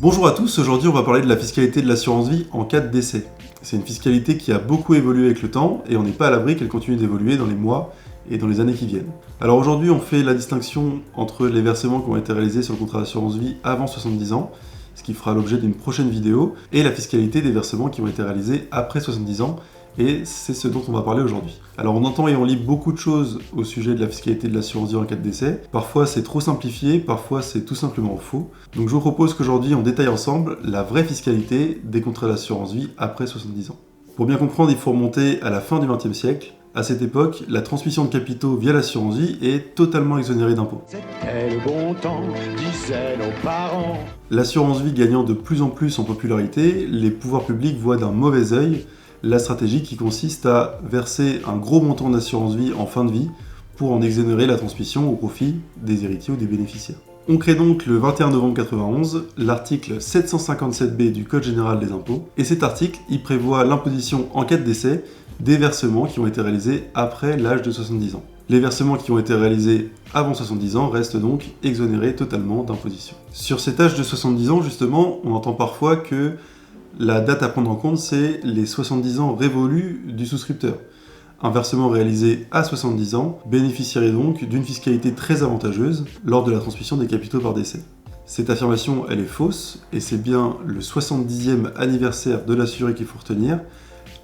Bonjour à tous, aujourd'hui on va parler de la fiscalité de l'assurance vie en cas de décès. C'est une fiscalité qui a beaucoup évolué avec le temps et on n'est pas à l'abri qu'elle continue d'évoluer dans les mois et dans les années qui viennent. Alors aujourd'hui on fait la distinction entre les versements qui ont été réalisés sur le contrat d'assurance vie avant 70 ans, ce qui fera l'objet d'une prochaine vidéo, et la fiscalité des versements qui ont été réalisés après 70 ans, et c'est ce dont on va parler aujourd'hui. Alors on entend et on lit beaucoup de choses au sujet de la fiscalité de l'assurance vie en cas de décès. Parfois c'est trop simplifié, parfois c'est tout simplement faux. Donc je vous propose qu'aujourd'hui on détaille ensemble la vraie fiscalité des contrats d'assurance vie après 70 ans. Pour bien comprendre, il faut remonter à la fin du XXe siècle. À cette époque, la transmission de capitaux via l'assurance vie est totalement exonérée d'impôts. C'était le bon temps, disaient nos parents. L'assurance vie gagnant de plus en plus en popularité, les pouvoirs publics voient d'un mauvais œil la stratégie qui consiste à verser un gros montant d'assurance vie en fin de vie pour en exonérer la transmission au profit des héritiers ou des bénéficiaires. On crée donc le 21 novembre 1991 l'article 757B du Code général des impôts, et cet article il prévoit l'imposition en cas de décès des versements qui ont été réalisés après l'âge de 70 ans. Les versements qui ont été réalisés avant 70 ans restent donc exonérés totalement d'imposition. Sur cet âge de 70 ans, justement, on entend parfois que la date à prendre en compte, c'est les 70 ans révolus du souscripteur. Un versement réalisé à 70 ans bénéficierait donc d'une fiscalité très avantageuse lors de la transmission des capitaux par décès. Cette affirmation, elle est fausse, et c'est bien le 70e anniversaire de l'assuré qu'il faut retenir.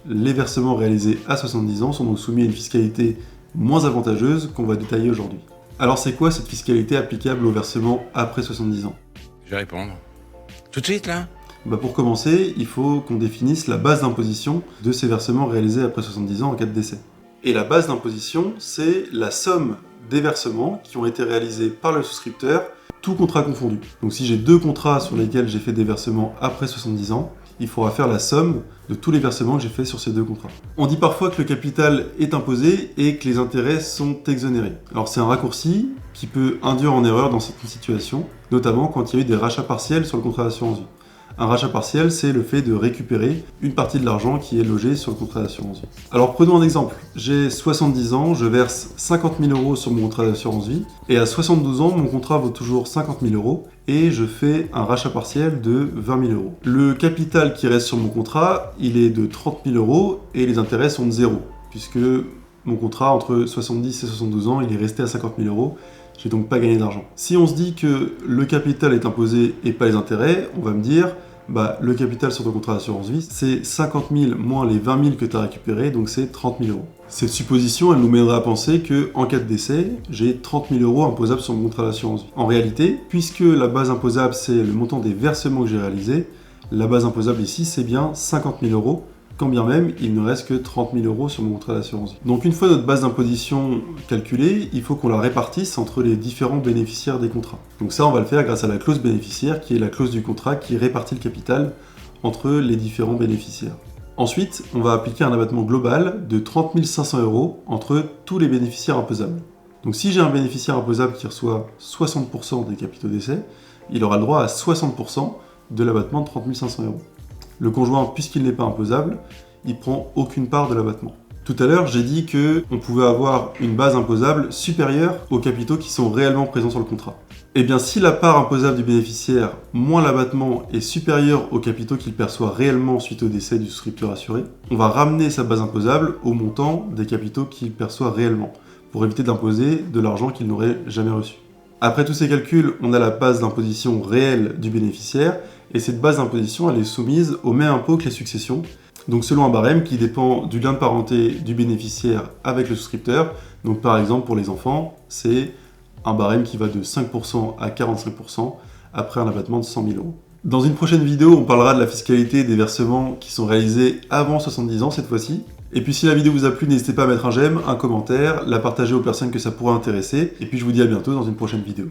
Les versements réalisés à 70 ans sont donc soumis à une fiscalité moins avantageuse qu'on va détailler aujourd'hui. Alors c'est quoi cette fiscalité applicable aux versements après 70 ans ? Je vais répondre. Tout de suite, là ? Pour commencer, il faut qu'on définisse la base d'imposition de ces versements réalisés après 70 ans en cas de décès. Et la base d'imposition, c'est la somme des versements qui ont été réalisés par le souscripteur, tout contrat confondu. Donc si j'ai deux contrats sur lesquels j'ai fait des versements après 70 ans, il faudra faire la somme de tous les versements que j'ai fait sur ces deux contrats. On dit parfois que le capital est imposé et que les intérêts sont exonérés. Alors c'est un raccourci qui peut induire en erreur dans certaines situations, notamment quand il y a eu des rachats partiels sur le contrat d'assurance vie. Un rachat partiel, c'est le fait de récupérer une partie de l'argent qui est logé sur le contrat d'assurance vie. Alors prenons un exemple. J'ai 70 ans, je verse 50 000 € sur mon contrat d'assurance vie, et à 72 ans, mon contrat vaut toujours 50 000 € et je fais un rachat partiel de 20 000 €. Le capital qui reste sur mon contrat, il est de 30 000 € et les intérêts sont de 0, puisque mon contrat entre 70 et 72 ans, il est resté à 50 000 €. J'ai donc pas gagné d'argent. Si on se dit que le capital est imposé et pas les intérêts, on va me dire le capital sur ton contrat d'assurance vie, c'est 50 000 moins les 20 000 que tu as récupérés, donc c'est 30 000 €. Cette supposition, elle nous mènerait à penser qu'en cas de décès, j'ai 30 000 € imposables sur mon contrat d'assurance vie. En réalité, puisque la base imposable, c'est le montant des versements que j'ai réalisés, la base imposable ici, c'est bien 50 000 €, quand bien même il ne reste que 30 000 € sur mon contrat d'assurance vie. Donc une fois notre base d'imposition calculée, il faut qu'on la répartisse entre les différents bénéficiaires des contrats. Donc ça, on va le faire grâce à la clause bénéficiaire, qui est la clause du contrat qui répartit le capital entre les différents bénéficiaires. Ensuite, on va appliquer un abattement global de 30 500 € entre tous les bénéficiaires imposables. Donc si j'ai un bénéficiaire imposable qui reçoit 60% des capitaux décès, il aura le droit à 60% de l'abattement de 30 500 €. Le conjoint, puisqu'il n'est pas imposable, il prend aucune part de l'abattement. Tout à l'heure, j'ai dit qu'on pouvait avoir une base imposable supérieure aux capitaux qui sont réellement présents sur le contrat. Eh bien, si la part imposable du bénéficiaire moins l'abattement est supérieure aux capitaux qu'il perçoit réellement suite au décès du souscripteur assuré, on va ramener sa base imposable au montant des capitaux qu'il perçoit réellement, pour éviter d'imposer de l'argent qu'il n'aurait jamais reçu. Après tous ces calculs, on a la base d'imposition réelle du bénéficiaire, et cette base d'imposition, elle est soumise au même impôt que les successions, donc selon un barème qui dépend du lien de parenté du bénéficiaire avec le souscripteur. Donc par exemple pour les enfants, c'est un barème qui va de 5% à 45% après un abattement de 100 000 €. Dans une prochaine vidéo, on parlera de la fiscalité des versements qui sont réalisés avant 70 ans cette fois-ci. Et puis si la vidéo vous a plu, n'hésitez pas à mettre un j'aime, un commentaire, la partager aux personnes que ça pourrait intéresser, et puis je vous dis à bientôt dans une prochaine vidéo.